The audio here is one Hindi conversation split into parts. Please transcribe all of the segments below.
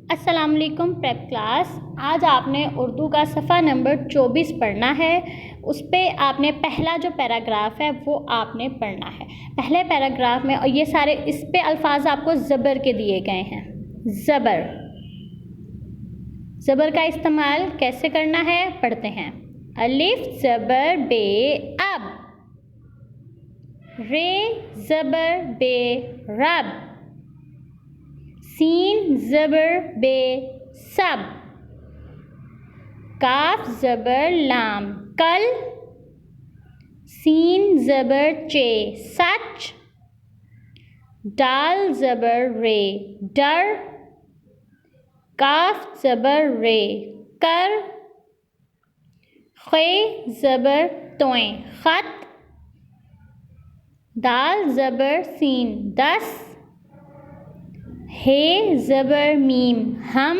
अस्सलाम वालेकुम प्रेप क्लास। आज आपने उर्दू का सफ़ा नंबर 24 पढ़ना है। उस पर आपने पहला जो पैराग्राफ है वो आपने पढ़ना है। पहले पैराग्राफ में और ये सारे इस पे अल्फाज आपको ज़बर के दिए गए हैं। ज़बर का इस्तेमाल कैसे करना है पढ़ते हैं। अलिफ ज़बर बे अब, रे ज़बर बे रब, सीन ज़बर बे सब, काफ ज़बर लाम कल, सीन ज़बर चे सच, दाल ज़बर रे डर, काफ ज़बर रे कर, खे ज़बर तोए खत, दाल ज़बर सीन दस, हे ज़बर मीम हम,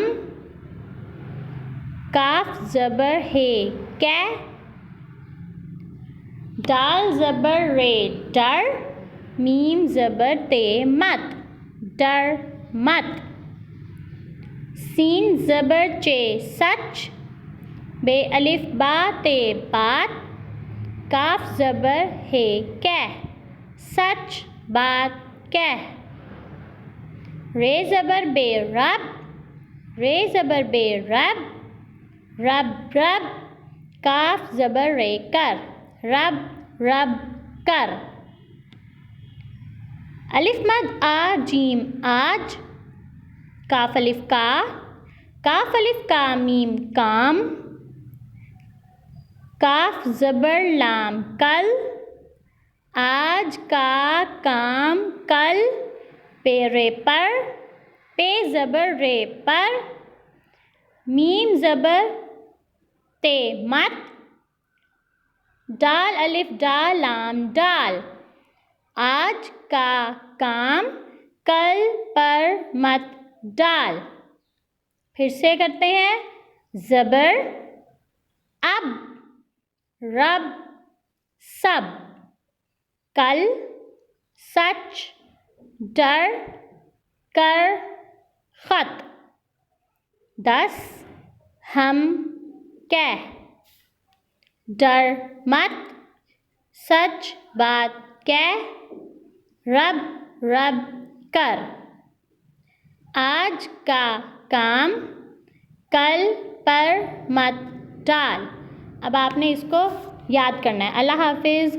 काफ ज़बर हे कै, दाल ज़बर रे डर, मीम ज़बर ते मत डर मत, सीन ज़बर चे सच, बे अलिफ बा ते बात, काफ ज़बर हे कै सच बात कह, रे ज़बर बे रब, रे ज़बर बे रब, रब रब, काफ ज़बर रे कर रब रब कर, अलिफ मद आ जीम आज, काफ अलिफ का मीम काम, काफ ज़बर लाम कल, आज का काम कल, पेरे पर, पे ज़बर रे पर, मीम ज़बर ते मत, दाल अलिफ दाल लाम दाल, आज का काम कल पर मत डाल। फिर से करते हैं। ज़बर अब, रब सब, कल सच, डर कर खत, दस हम कह, डर मत, सच बात कह, रब रब कर, आज का काम कल पर मत डाल। अब आपने इसको याद करना है। अल्लाह हाफिज़।